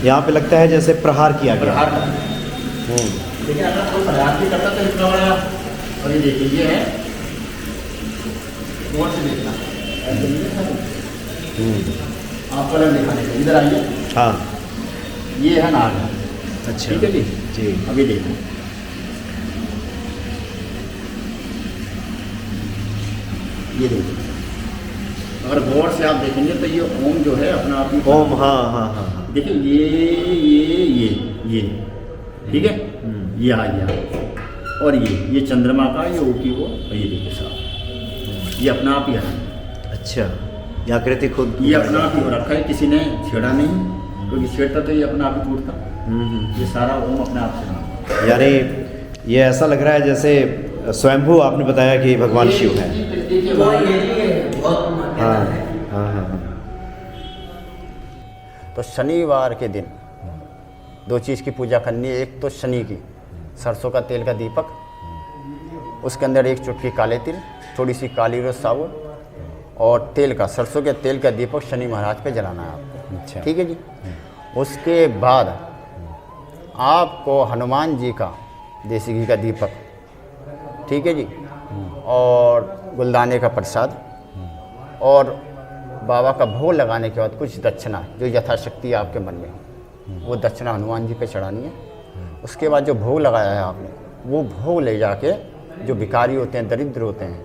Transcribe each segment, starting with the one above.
यहाँ पे लगता है जैसे प्रहार किया गया। प्रहार का देखिए, अगर कोई प्रहार भी करता तो इतना बड़ा, और ये देखिए ये है गौर से देखना, ऐसे नहीं है आपको अलग दिखाने का। इधर आइए, हाँ ये है नाग, अच्छा ठीक है जी। जी अभी देखो, ये देखिए, अगर गौर से आप देखेंगे तो ये ओम जो है अपना आप ही ओम, हाँ हाँ हाँ हाँ देखिए, ये ठीक है, ये आ गया, और ये चंद्रमा का ये ओ की वो, और ये देखिए साहब, ये अपना आप ही है। अच्छा, ये आकृति खुद ये अपना आप ही हो रखा है, किसी ने छेड़ा नहीं, क्योंकि छेड़ता तो ये अपना आप ही टूटता। ये सारा ओम अपने आप से बना। यानी ये ऐसा लग रहा है जैसे स्वयंभू आपने बताया कि भगवान शिव है। हाँ हाँ हाँ हाँ। तो शनिवार के दिन दो चीज़ की पूजा करनी है। एक तो शनि की सरसों का तेल का दीपक, उसके अंदर एक चुटकी काले तिल, थोड़ी सी काली रोज साबुन और तेल का, सरसों के तेल का दीपक शनि महाराज पे जलाना है आपको। अच्छा, ठीक है जी। उसके बाद आपको हनुमान जी का देसी घी का दीपक, ठीक है जी, और गुलदाने का प्रसाद, और बाबा का भोग लगाने के बाद कुछ दक्षिणा जो यथाशक्ति आपके मन में हो, वो दक्षिणा हनुमान जी पे चढ़ानी है। उसके बाद जो भोग लगाया है आपने, वो भोग ले जाके जो भिखारी होते हैं, दरिद्र होते हैं,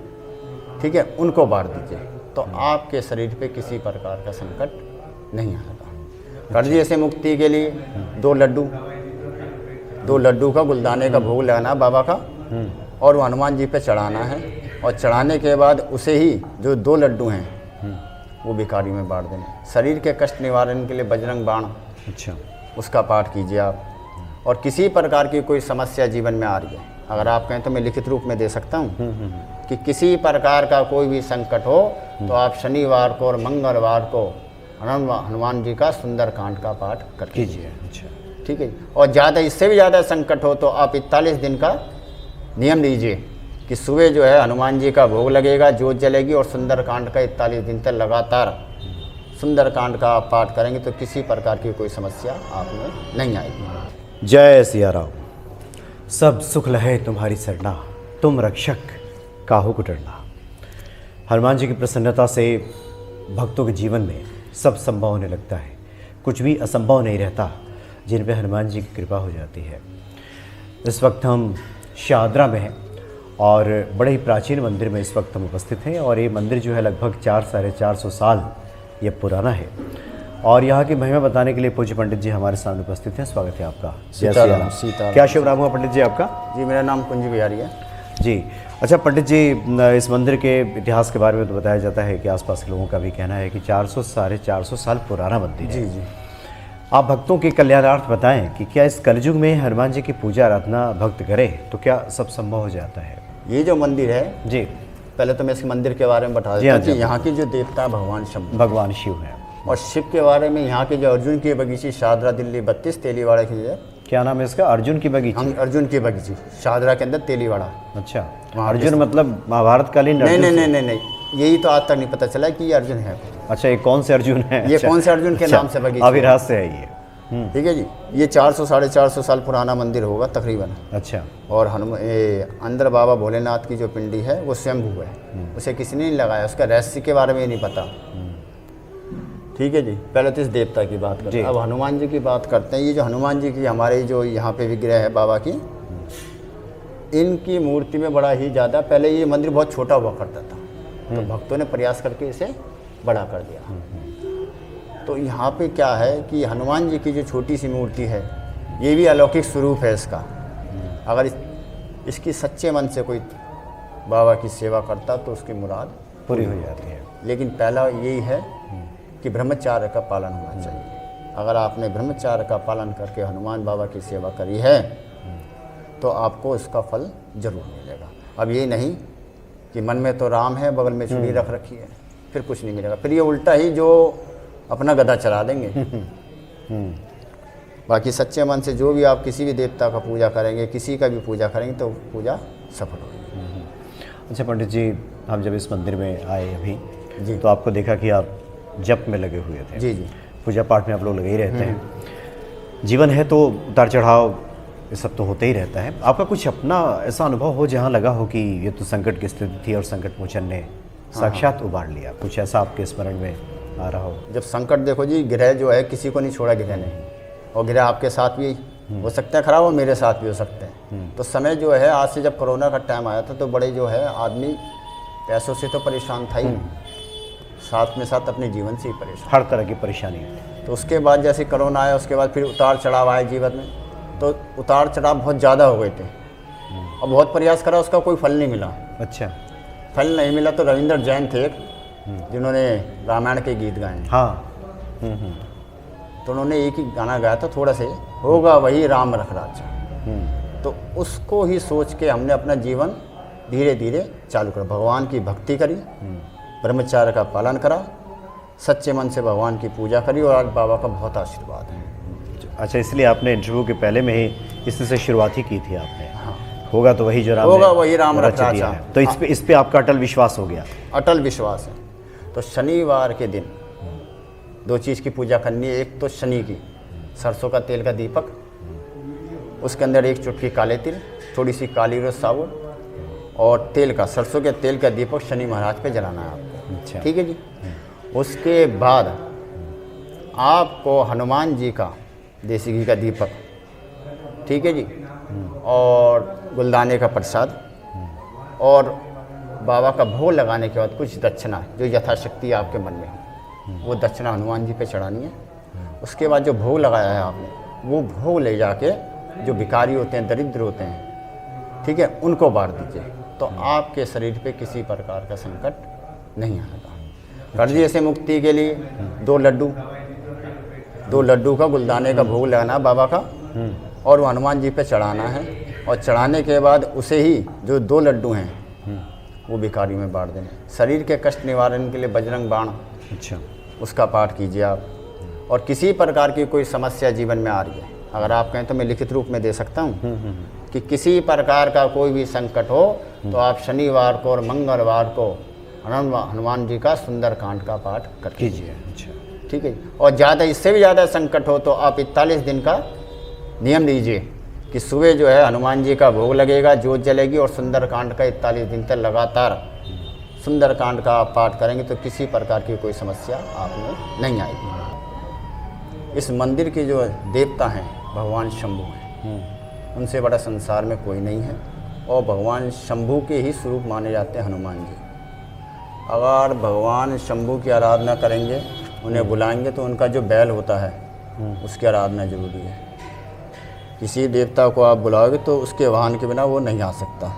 ठीक है, उनको बांट दीजिए। तो आपके शरीर पे किसी प्रकार का संकट नहीं आएगा। कर्जे से मुक्ति के लिए दो लड्डू का गुलदाने का भोग लगाना बाबा का, और वो हनुमान जी पे चढ़ाना है, और चढ़ाने के बाद उसे ही जो 2 लड्डू हैं वो भिखारी में बांट देना। शरीर के कष्ट निवारण के लिए बजरंग बाण, अच्छा, उसका पाठ कीजिए आप। और किसी प्रकार की कोई समस्या जीवन में आ रही है, अगर आप कहें तो मैं लिखित रूप में दे सकता हूँ कि किसी प्रकार का कोई भी संकट हो तो आप शनिवार को और मंगलवार को हनुमान जी का सुंदरकांड का पाठ कर कीजिए। अच्छा, ठीक है। और ज़्यादा, इससे भी ज़्यादा संकट हो तो आप 41 दिन का नियम लीजिए कि सुबह जो है हनुमान जी का भोग लगेगा, जोत जलेगी, और सुंदरकांड का 41 दिन तक लगातार सुंदरकांड का आप पाठ करेंगे तो किसी प्रकार की कोई समस्या आप में नहीं आएगी। जय सिया राम। सब सुख लहे तुम्हारी सरना, तुम रक्षक काहू को डरना। हनुमान जी की प्रसन्नता से भक्तों के जीवन में सब संभव होने लगता है, कुछ भी असंभव नहीं रहता जिन पे हनुमान जी की कृपा हो जाती है। इस वक्त हम शाहदरा में हैं और बड़े ही प्राचीन मंदिर में इस वक्त हम उपस्थित हैं, और ये मंदिर जो है लगभग 400-450 साल ये पुराना है। और यहाँ की महिमा बताने के लिए पूज्य पंडित जी हमारे सामने उपस्थित हैं। स्वागत है आपका। जय सिया राम। सीताराम। क्या शुभ नाम हुआ पंडित जी आपका? जी, मेरा नाम कुंज बिहारी है जी। अच्छा पंडित जी, इस मंदिर के इतिहास के बारे में तो बताया जाता है कि आसपास के लोगों का भी कहना है कि 400-450 साल पुराना मंदिर है। जी। आप भक्तों के कल्याणार्थ बताएं कि क्या इस कलयुग में हनुमान जी की पूजा आराधना भक्त करे तो क्या सब संभव हो जाता है? ये जो मंदिर है जी, पहले तो मैं इसके मंदिर के बारे में बता जी, देता हाँ, हूँ कि जी। यहाँ की जो देवता है भगवान शंभु, भगवान शिव हैं। और शिव के बारे में यहाँ के जो अर्जुन की बगीची शाहदरा दिल्ली 32 तेलीवाड़ा की है। क्या नाम है इसका? अर्जुन की बगीची। अर्जुन की बगीची शाहदरा के अंदर तेलीवाड़ा। अच्छा, वहाँ अर्जुन मतलब महाभारत कालीन नहीं अर्जुन नहीं से? नहीं नहीं, यही तो आज तक नहीं पता चला कि ये अर्जुन है। अच्छा, ये कौन से अर्जुन है? ये अच्छा, कौन से अर्जुन के अच्छा, नाम से बगीचा अभी रहस्य है ये। ठीक है जी। ये 400-450 साल पुराना मंदिर होगा तकरीबन। अच्छा, और अंदर बाबा भोलेनाथ की जो पिंडी है वो स्वयंभू है, उसे किसी ने नहीं लगाया, उसका रहस्य के बारे में नहीं पता। ठीक है जी। पहले तो इस देवता की बात करते हैं, अब हनुमान जी की बात करते हैं। ये जो हनुमान जी की हमारे जो यहाँ पे विग्रह है बाबा की, इनकी मूर्ति में बड़ा ही ज़्यादा, पहले ये मंदिर बहुत छोटा हुआ करता था, तो भक्तों ने प्रयास करके इसे बड़ा कर दिया। तो यहाँ पे क्या है कि हनुमान जी की जो छोटी सी मूर्ति है, ये भी अलौकिक स्वरूप है इसका। अगर इसकी सच्चे मन से कोई बाबा की सेवा करता तो उसकी मुराद पूरी हो जाती है। लेकिन पहला यही है कि ब्रह्मचार्य का पालन होना चाहिए। अगर आपने ब्रह्मचार्य का पालन करके हनुमान बाबा की सेवा करी है तो आपको इसका फल जरूर मिलेगा। अब ये नहीं कि मन में तो राम है, बगल में चूड़ी रख रखी है, फिर कुछ नहीं मिलेगा। फिर ये उल्टा ही जो अपना गधा चला देंगे। बाकी सच्चे मन से जो भी आप किसी भी देवता का पूजा करेंगे, किसी का भी पूजा करेंगे तो पूजा सफल होगी। अच्छा पंडित जी, हम जब इस मंदिर में आए अभी जी, तो आपको देखा कि आप जप में लगे हुए थे। जी जी। पूजा पाठ में आप लोग लगे ही रहते हैं। जीवन है तो उतार चढ़ाव ये सब तो होते ही रहता है। आपका कुछ अपना ऐसा अनुभव हो जहाँ लगा हो कि ये तो संकट की स्थिति थी और संकट मोचन ने साक्षात उबार लिया, कुछ ऐसा आपके स्मरण में आ रहा हो? जब संकट देखो जी, ग्रह जो है किसी को नहीं छोड़ा ग्रह ने, और ग्रह आपके साथ भी हो सकता है खराब, और मेरे साथ भी हो सकते हैं। तो समय जो है, आज से जब कोरोना का टाइम आया था तो बड़े जो है आदमी पैसों से तो परेशान था ही, साथ में साथ अपने जीवन से ही परेशान, हर तरह की परेशानी। तो उसके बाद जैसे कोरोना आया उसके बाद फिर उतार चढ़ाव आए जीवन में, तो उतार चढ़ाव बहुत ज़्यादा हो गए थे और बहुत प्रयास करा, उसका कोई फल नहीं मिला। अच्छा, फल नहीं मिला तो रविंद्र जैन थे एक, जिन्होंने रामायण के गीत गाए। हाँ। तो उन्होंने एक ही गाना गाया था, थोड़ा से, होगा वही राम रख राजा। तो उसको ही सोच के हमने अपना जीवन धीरे धीरे चालू करा, भगवान की भक्ति करी, ब्रह्मचार्य का पालन करा, सच्चे मन से भगवान की पूजा करी, और आज बाबा का बहुत आशीर्वाद है। अच्छा, इसलिए आपने इंटरव्यू के पहले में ही इससे शुरुआत ही की थी आपने। हाँ। होगा तो वही जो राम, होगा वही राम रच राजा है। तो इस पे आपका अटल विश्वास हो गया? अटल विश्वास है। तो शनिवार के दिन 2 चीज़ की पूजा करनी है। एक तो शनि की, सरसों का तेल का दीपक, उसके अंदर 1 चुटकी काले तिल, थोड़ी सी काली रोज साबुन और तेल का, सरसों के तेल का दीपक शनि महाराज पे जलाना है आपको। अच्छा। ठीक है जी। उसके बाद आपको हनुमान जी का देसी घी का दीपक, ठीक है जी, और गुलदाने का प्रसाद, और बाबा का भोग लगाने के बाद कुछ दक्षिणा जो यथाशक्ति आपके मन में हो, वो दक्षिणा हनुमान जी पे चढ़ानी है। उसके बाद जो भोग लगाया है आपने, वो भोग ले जाके जो भिखारी होते हैं, दरिद्र होते हैं, ठीक है, उनको बांट दीजिए। तो आपके शरीर पे किसी प्रकार का संकट नहीं आएगा। कर्जे से मुक्ति के लिए 2 लड्डू का गुलदाने का भोग लगाना बाबा का, और वो हनुमान जी पे चढ़ाना है, और चढ़ाने के बाद उसे ही जो 2 लड्डू हैं वो भिखारी में बांट देना। शरीर के कष्ट निवारण के लिए बजरंग बाण, अच्छा, उसका पाठ कीजिए आप। और किसी प्रकार की कोई समस्या जीवन में आ रही है, अगर आप कहें तो मैं लिखित रूप में दे सकता हूँ कि किसी प्रकार का कोई भी संकट हो तो आप शनिवार को और मंगलवार को हनुमान जी का सुंदरकांड का पाठ कर कीजिए। अच्छा, ठीक है। और ज़्यादा, इससे भी ज़्यादा संकट हो तो आप 41 दिन का नियम लीजिए कि सुबह जो है हनुमान जी का भोग लगेगा, जोत जलेगी, और सुंदरकांड का 41 दिन तक लगातार सुंदरकांड का आप पाठ करेंगे तो किसी प्रकार की कोई समस्या आप में नहीं आएगी। इस मंदिर के जो देवता हैं भगवान शंभू हैं, उनसे बड़ा संसार में कोई नहीं है, और भगवान शंभू के ही स्वरूप माने जाते हैं हनुमान जी। अगर भगवान शंभू की आराधना करेंगे, उन्हें बुलाएंगे, तो उनका जो बैल होता है उसकी आराधना जरूरी है। किसी देवता को आप बुलाओगे तो उसके वाहन के बिना वो नहीं आ सकता।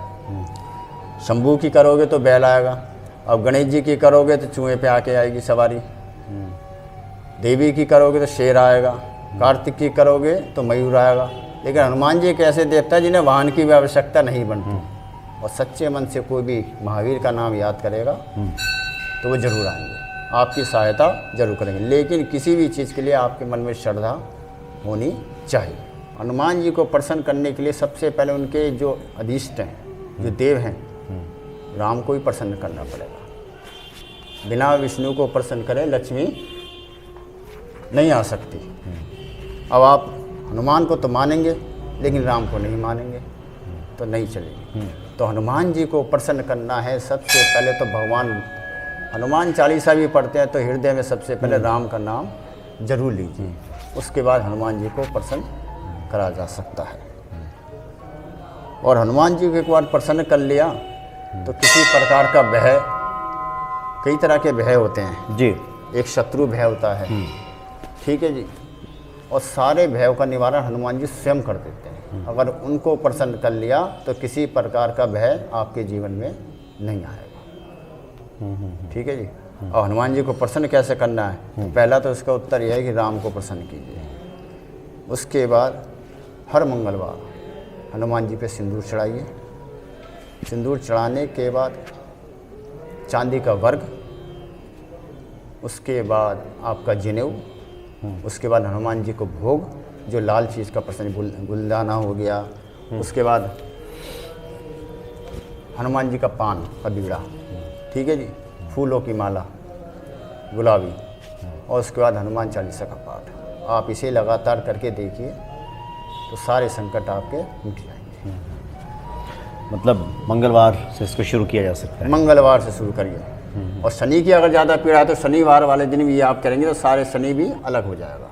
शंभू की करोगे तो बैल आएगा, अब गणेश जी की करोगे तो चूहे पे आके आएगी सवारी, देवी की करोगे तो शेर आएगा, कार्तिक की करोगे तो मयूर आएगा। लेकिन हनुमान जी एक ऐसे देवता है जिन्हें वाहन की भी आवश्यकता नहीं बनती, और सच्चे मन से कोई भी महावीर का नाम याद करेगा तो वो जरूर आएंगे, आपकी सहायता जरूर करेंगे। लेकिन किसी भी चीज़ के लिए आपके मन में श्रद्धा होनी चाहिए। हनुमान जी को प्रसन्न करने के लिए सबसे पहले उनके जो अधिष्ट हैं, जो देव हैं, राम को ही प्रसन्न करना पड़ेगा। बिना विष्णु को प्रसन्न करें लक्ष्मी नहीं आ सकती। अब आप हनुमान को तो मानेंगे लेकिन राम को नहीं मानेंगे तो नहीं चलेगी। तो हनुमान जी को प्रसन्न करना है सबसे पहले तो भगवान हनुमान चालीसा भी पढ़ते हैं तो हृदय में सबसे पहले राम का नाम जरूर लीजिए, उसके बाद हनुमान जी को प्रसन्न करा जा सकता है। और हनुमान जी को एक बार प्रसन्न कर लिया तो किसी प्रकार का भय, कई तरह के भय होते हैं जी, एक शत्रु भय होता है, ठीक है जी, और सारे भयों का निवारण हनुमान जी स्वयं कर देते हैं। अगर उनको प्रसन्न कर लिया तो किसी प्रकार का भय आपके जीवन में नहीं आएगा, ठीक है जी। और हनुमान जी को प्रसन्न कैसे करना है, तो पहला तो इसका उत्तर यह है कि राम को प्रसन्न कीजिए। उसके बाद हर मंगलवार हनुमान जी पे सिंदूर चढ़ाइए। सिंदूर चढ़ाने के बाद चांदी का वर्ग, उसके बाद आपका जनेऊ, उसके बाद हनुमान जी को भोग जो लाल चीज़ का प्रसन्न, गुलदाना हो गया, उसके बाद हनुमान जी का पान का बीड़ा, ठीक है जी, फूलों की माला गुलाबी, और उसके बाद हनुमान चालीसा का पाठ। आप इसे लगातार करके देखिए तो सारे संकट आपके मिट जाएंगे। मतलब मंगलवार से इसको शुरू किया जा सकता है। मंगलवार से शुरू करिए। और शनि की अगर ज़्यादा पीड़ा है तो शनिवार वाले दिन भी आप करेंगे तो सारे शनि भी अलग हो जाएगा।